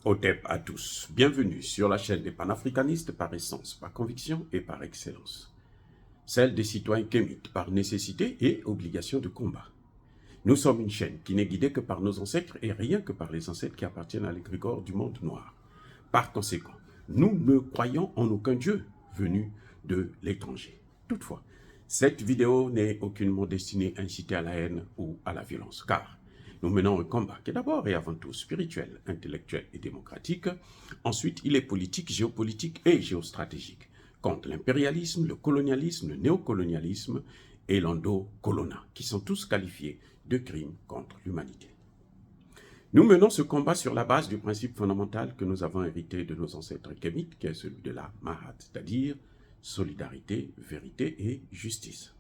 Otep à tous. Bienvenue sur la chaîne des panafricanistes par essence, par conviction et par excellence. Celle des citoyens kémites par nécessité et obligation de combat. Nous sommes une chaîne qui n'est guidée que par nos ancêtres et rien que par les ancêtres qui appartiennent à l'égrégore du monde noir. Par conséquent, nous ne croyons en aucun Dieu venu de l'étranger. Toutefois, cette vidéo n'est aucunement destinée à inciter à la haine ou à la violence, car nous menons un combat qui est d'abord et avant tout spirituel, intellectuel et démocratique. Ensuite, il est politique, géopolitique et géostratégique, contre l'impérialisme, le colonialisme, le néocolonialisme et l'endocolonat, qui sont tous qualifiés de crimes contre l'humanité. Nous menons ce combat sur la base du principe fondamental que nous avons hérité de nos ancêtres kémites, qui est celui de la Mahat, c'est-à-dire solidarité, vérité et justice.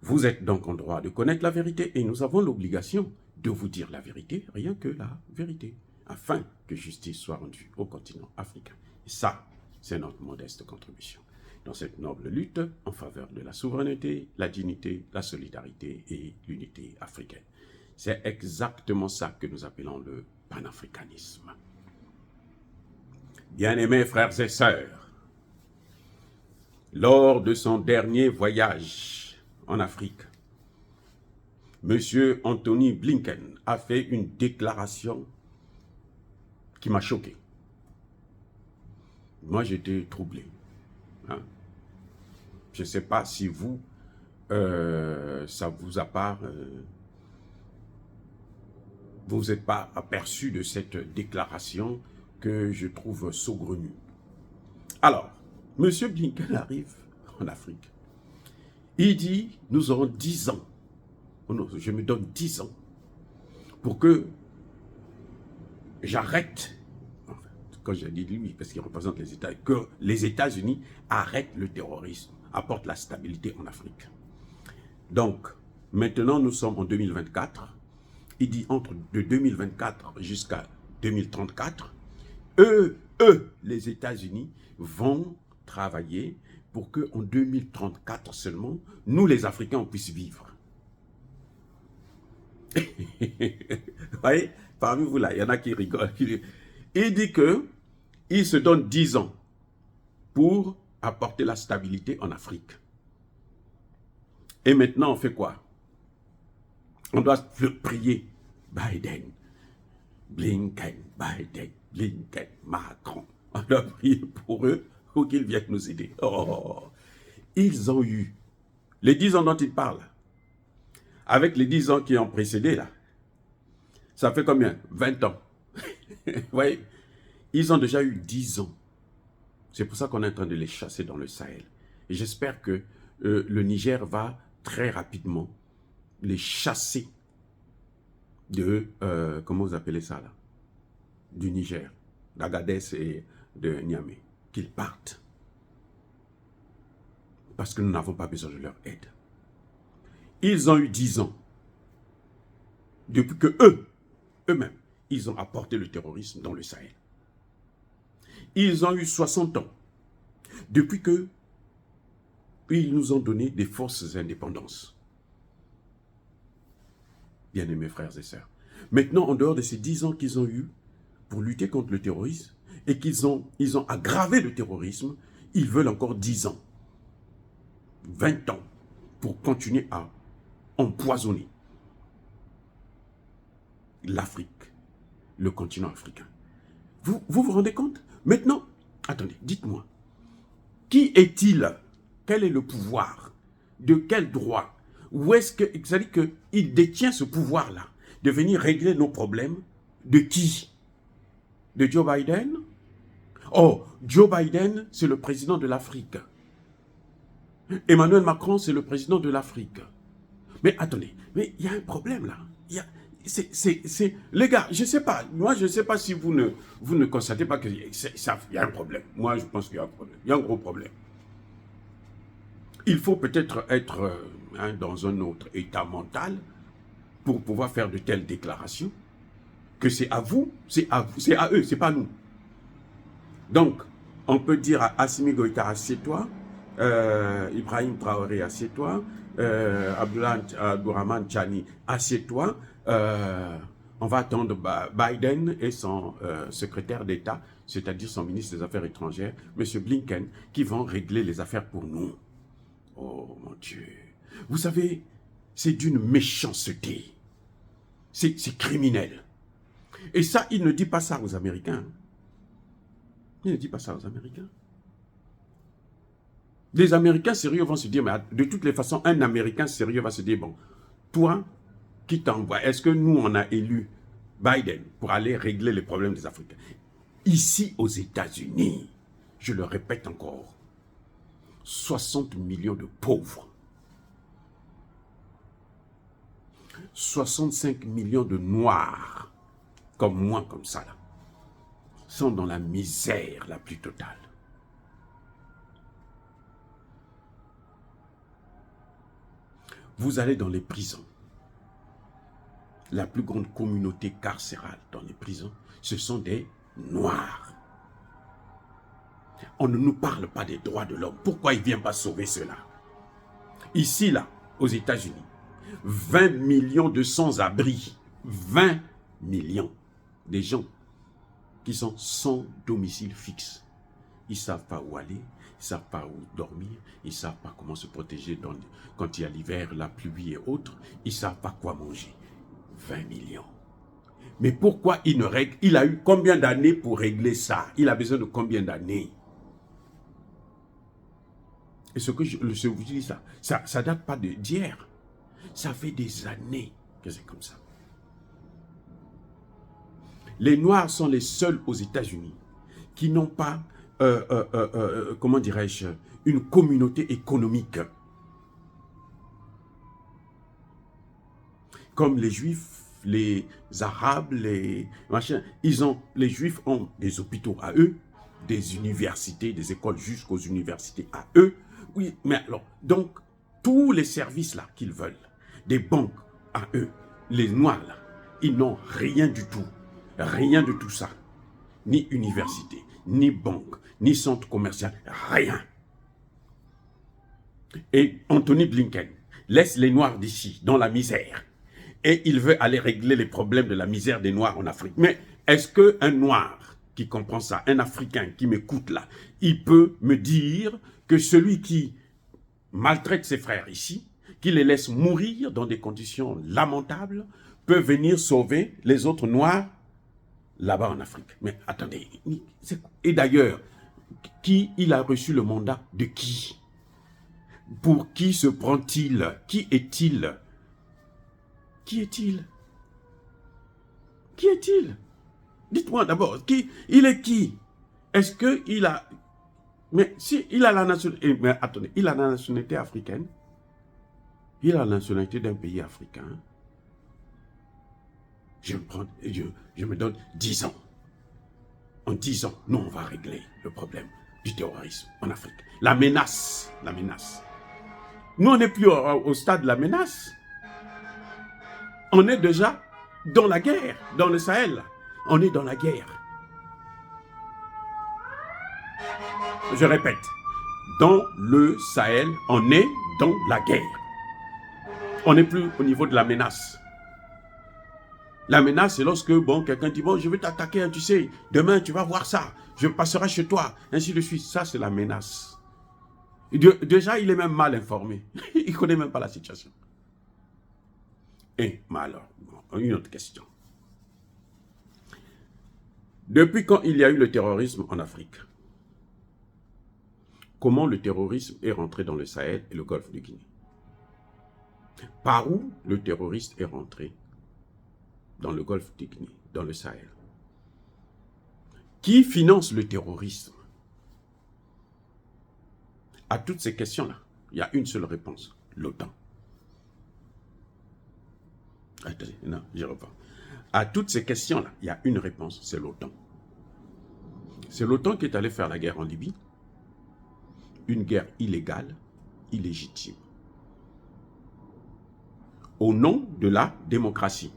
Vous êtes donc en droit de connaître la vérité et nous avons l'obligation de vous dire la vérité, rien que la vérité, afin que justice soit rendue au continent africain. Et ça, c'est notre modeste contribution dans cette noble lutte en faveur de la souveraineté, la dignité, la solidarité et l'unité africaine. C'est exactement ça que nous appelons le panafricanisme. Bien-aimés frères et sœurs, lors de son dernier voyage en Afrique, M. Anthony Blinken a fait une déclaration qui m'a choqué. Moi, j'étais troublé. Hein? Je ne sais pas si vous, ça vous a pas... vous vous êtes pas aperçu de cette déclaration que je trouve saugrenue. Alors, M. Blinken arrive en Afrique. Il dit, nous aurons 10 ans. Oh non, je me donne 10 ans pour que j'arrête, enfin, quand je dis lui, parce qu'il représente les États, que les États-Unis arrêtent le terrorisme, apportent la stabilité en Afrique. Donc, maintenant, nous sommes en 2024. Il dit entre de 2024 jusqu'à 2034, les États-Unis vont travailler pour qu'en 2034 seulement, nous les Africains, on puisse vivre. Vous voyez, parmi vous là, il y en a qui rigolent. Il dit qu'il se donne 10 ans pour apporter la stabilité en Afrique. Et maintenant, on fait quoi? On doit prier Biden, Blinken, Macron. On doit prier pour eux pour qu'ils viennent nous aider. Oh, ils ont eu les 10 ans dont ils parlent, avec les 10 ans qui ont précédé là. Ça fait combien? 20 ans. Vous voyez? Ils ont déjà eu 10 ans. C'est pour ça qu'on est en train de les chasser dans le Sahel. Et j'espère que le Niger va très rapidement les chasser de, comment vous appelez ça là? Du Niger, d'Agadez et de Niamey. Qu'ils partent. Parce que nous n'avons pas besoin de leur aide. Ils ont eu 10 ans. Depuis que eux-mêmes, ils ont apporté le terrorisme dans le Sahel. Ils ont eu 60 ans. Depuis que ils nous ont donné des fausses indépendances. Bien-aimés frères et sœurs. Maintenant, en dehors de ces 10 ans qu'ils ont eu pour lutter contre le terrorisme, et qu'ils ont aggravé le terrorisme, ils veulent encore 10 ans, 20 ans, pour continuer à empoisonner l'Afrique, le continent africain. Vous rendez compte? Maintenant, attendez, dites-moi, qui est-il? Quel est le pouvoir? De quel droit? Où est-ce que, c'est-à-dire qu'il détient ce pouvoir-là, de venir régler nos problèmes? De qui? De Joe Biden? Oh, Joe Biden, c'est le président de l'Afrique. Emmanuel Macron, c'est le président de l'Afrique. Mais attendez, mais il y a un problème là. Les gars, je ne sais pas. Moi, je ne sais pas si vous ne constatez pas qu'il y a un problème. Moi, je pense qu'il y a un problème. Il y a un gros problème. Il faut peut-être être dans un autre état mental pour pouvoir faire de telles déclarations. Que c'est à vous, c'est à eux, c'est pas à nous. Donc, on peut dire à Assimi Goïta, assieds-toi, Ibrahim Traoré, assieds-toi, Abdourahmane Tchani, assieds-toi, on va attendre Biden et son secrétaire d'État, c'est-à-dire son ministre des Affaires étrangères, M. Blinken, qui vont régler les affaires pour nous. Oh mon Dieu. Vous savez, c'est d'une méchanceté. C'est criminel. Et ça, il ne dit pas ça aux Américains. Il ne dit pas ça aux Américains. Les Américains sérieux vont se dire, mais de toutes les façons, un Américain sérieux va se dire, bon, toi qui t'envoie, est-ce que nous, on a élu Biden pour aller régler les problèmes des Africains? Ici, aux États-Unis, je le répète encore, 60 millions de pauvres, 65 millions de noirs, comme moi, comme ça, là, sont dans la misère la plus totale. Vous allez dans les prisons. La plus grande communauté carcérale dans les prisons, ce sont des Noirs. On ne nous parle pas des droits de l'homme. Pourquoi il ne vient pas sauver cela? Ici, là, aux États-Unis, 20 millions de sans-abri. 20 millions. Des gens qui sont sans domicile fixe. Ils ne savent pas où aller, ils ne savent pas où dormir, ils ne savent pas comment se protéger quand il y a l'hiver, la pluie et autres. Ils ne savent pas quoi manger. 20 millions. Mais pourquoi il ne règle? Il a eu combien d'années pour régler ça? Il a besoin de combien d'années? Et ce que je vous dis, ça date pas d'hier. Ça fait des années que c'est comme ça. Les Noirs sont les seuls aux États-Unis qui n'ont pas, comment dirais-je, une communauté économique. Comme les Juifs, les Arabes, les machins, les Juifs ont des hôpitaux à eux, des universités, des écoles jusqu'aux universités à eux. Oui, mais alors, donc, tous les services là qu'ils veulent, des banques à eux, les Noirs là, ils n'ont rien du tout. Rien de tout ça. Ni université, ni banque, ni centre commercial, rien. Et Anthony Blinken laisse les Noirs d'ici, dans la misère. Et il veut aller régler les problèmes de la misère des Noirs en Afrique. Mais est-ce qu'un Noir qui comprend ça, un Africain qui m'écoute là, il peut me dire que celui qui maltraite ses frères ici, qui les laisse mourir dans des conditions lamentables, peut venir sauver les autres Noirs là-bas en Afrique? Mais attendez, et d'ailleurs, il a reçu le mandat de qui? Pour qui se prend-il? Qui est-il? Qui est-il? Qui est-il? Dites-moi d'abord, il est qui? Est-ce qu'il a... Mais si il a la nationalité... Mais attendez, il a la nationalité africaine. Il a la nationalité d'un pays africain. Je me donne 10 ans. En 10 ans, nous, on va régler le problème du terrorisme en Afrique. La menace. Nous, on n'est plus au stade de la menace. On est déjà dans la guerre, dans le Sahel. On est dans la guerre. Je répète, dans le Sahel, on est dans la guerre. On n'est plus au niveau de la menace. La menace, c'est lorsque quelqu'un dit, bon, je vais t'attaquer, tu sais, demain, tu vas voir ça, je passerai chez toi, ainsi de suite. Ça, c'est la menace. Déjà, il est même mal informé. Il ne connaît même pas la situation. Et, mais alors, une autre question. Depuis quand il y a eu le terrorisme en Afrique? Comment le terrorisme est rentré dans le Sahel et le Golfe de Guinée? Par où le terroriste est rentré dans le Golfe de Guinée, dans le Sahel? Qui finance le terrorisme? À toutes ces questions-là, il y a une seule réponse, l'OTAN. Attendez, non, je reprends. À toutes ces questions-là, il y a une réponse, c'est l'OTAN. C'est l'OTAN qui est allé faire la guerre en Libye. Une guerre illégale, illégitime. Au nom de la démocratie.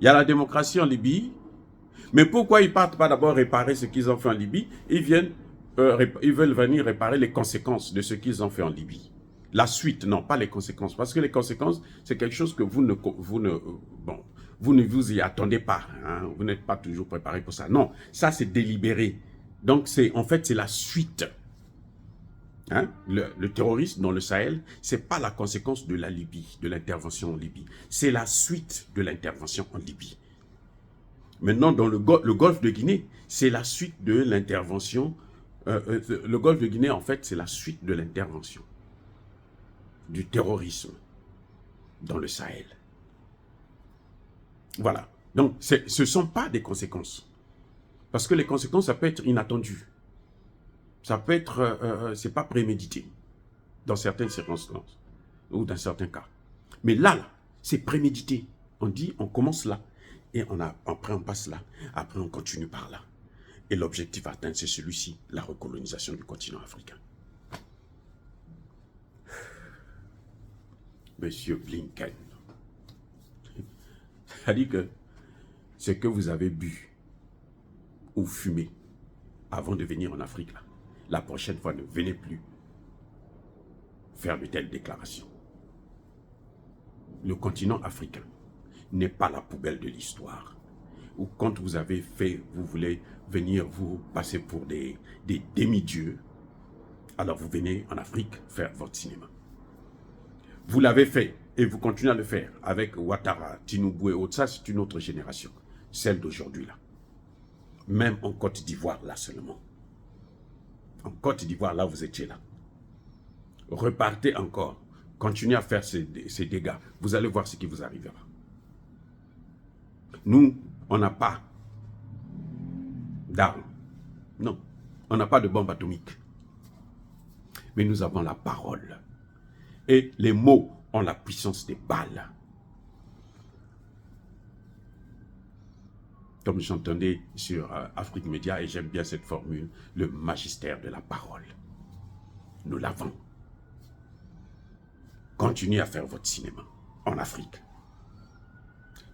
Il y a la démocratie en Libye, mais pourquoi ils ne partent pas d'abord réparer ce qu'ils ont fait en Libye? Ils veulent venir réparer les conséquences de ce qu'ils ont fait en Libye. La suite, non, pas les conséquences. Parce que les conséquences, c'est quelque chose que vous ne vous y attendez pas. Hein, vous n'êtes pas toujours préparé pour ça. Non, ça c'est délibéré. Donc en fait, c'est la suite. Hein? Le terrorisme dans le Sahel, ce n'est pas la conséquence de la Libye, de l'intervention en Libye. C'est la suite de l'intervention en Libye. Maintenant, dans le golfe de Guinée, c'est la suite de l'intervention. Le golfe de Guinée, en fait, c'est la suite de l'intervention du terrorisme dans le Sahel. Voilà. Donc, ce ne sont pas des conséquences. Parce que les conséquences, ça peut être inattendu. Ça peut être, c'est pas prémédité dans certaines circonstances ou dans certains cas. Mais là, c'est prémédité. On dit, on commence là et après on passe là, après on continue par là. Et l'objectif à atteindre, c'est celui-ci, la recolonisation du continent africain. Monsieur Blinken, c'est-à-dire que ce que vous avez bu ou fumé avant de venir en Afrique, là, la prochaine fois, ne venez plus faire de telles déclarations. Le continent africain n'est pas la poubelle de l'histoire. Ou quand vous avez fait, vous voulez venir vous passer pour des demi-dieux, alors vous venez en Afrique faire votre cinéma. Vous l'avez fait et vous continuez à le faire avec Ouattara, Tinubu et autres. Ça, c'est une autre génération, celle d'aujourd'hui là. Même en Côte d'Ivoire là seulement. En Côte d'Ivoire, là, vous étiez là. Repartez encore. Continuez à faire ces dégâts. Vous allez voir ce qui vous arrivera. Nous, on n'a pas d'armes. Non. On n'a pas de bombe atomique. Mais nous avons la parole. Et les mots ont la puissance des balles. Comme j'entendais sur Afrique Média, et j'aime bien cette formule, le magistère de la parole. Nous l'avons. Continuez à faire votre cinéma en Afrique.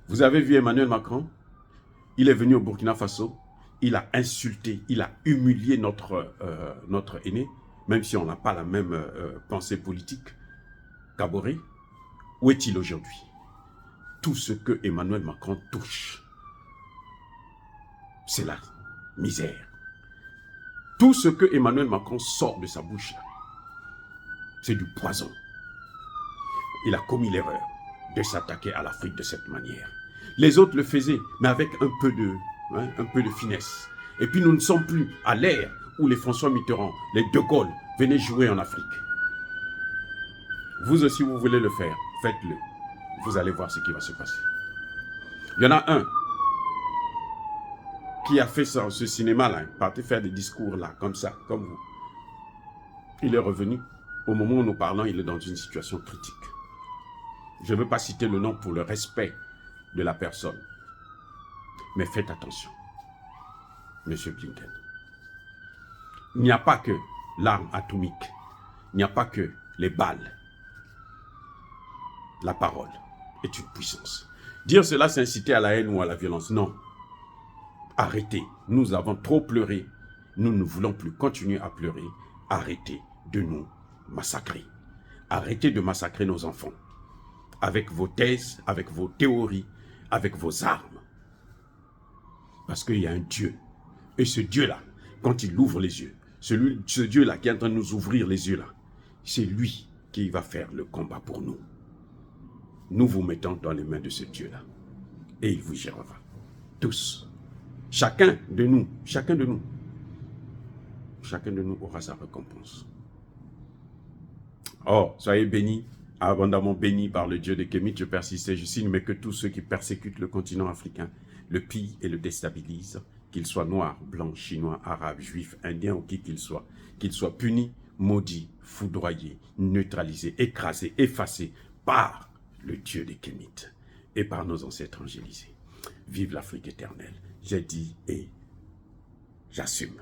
Vous avez vu Emmanuel Macron? Il est venu au Burkina Faso, il a insulté, il a humilié notre aîné, même si on n'a pas la même pensée politique qu'Aboré. Où est-il aujourd'hui? Tout ce que Emmanuel Macron touche, c'est la misère. Tout ce que Emmanuel Macron sort de sa bouche, c'est du poison. Il a commis l'erreur de s'attaquer à l'Afrique de cette manière. Les autres le faisaient, mais avec un peu de finesse. Et puis nous ne sommes plus à l'ère où les François Mitterrand, les De Gaulle venaient jouer en Afrique. Vous aussi, vous voulez le faire, faites-le. Vous allez voir ce qui va se passer. Il y en a un qui a fait ça, ce cinéma-là, partait faire des discours là, comme ça, comme vous. Il est revenu. Au moment où nous parlons, il est dans une situation critique. Je ne veux pas citer le nom pour le respect de la personne. Mais faites attention, Monsieur Blinken. Il n'y a pas que l'arme atomique. Il n'y a pas que les balles. La parole est une puissance. Dire cela, c'est inciter à la haine ou à la violence. Non. Arrêtez. Nous avons trop pleuré. Nous ne voulons plus continuer à pleurer. Arrêtez de nous massacrer. Arrêtez de massacrer nos enfants. Avec vos thèses, avec vos théories, avec vos armes. Parce qu'il y a un Dieu. Et ce Dieu-là, quand il ouvre les yeux, ce Dieu-là qui est en train de nous ouvrir les yeux là, c'est lui qui va faire le combat pour nous. Nous vous mettons dans les mains de ce Dieu-là. Et il vous gérera. Tous. Chacun de nous aura sa récompense. Oh, soyez bénis, abondamment bénis par le Dieu de Kémit. Je persiste et je signe, mais que tous ceux qui persécutent le continent africain le pillent et le déstabilisent, qu'ils soient noirs, blancs, chinois, arabes, juifs, indiens ou qui qu'ils soient punis, maudits, foudroyés, neutralisés, écrasés, effacés par le Dieu de Kémit et par nos ancêtres angélisés. Vive l'Afrique éternelle. J'ai dit et j'assume.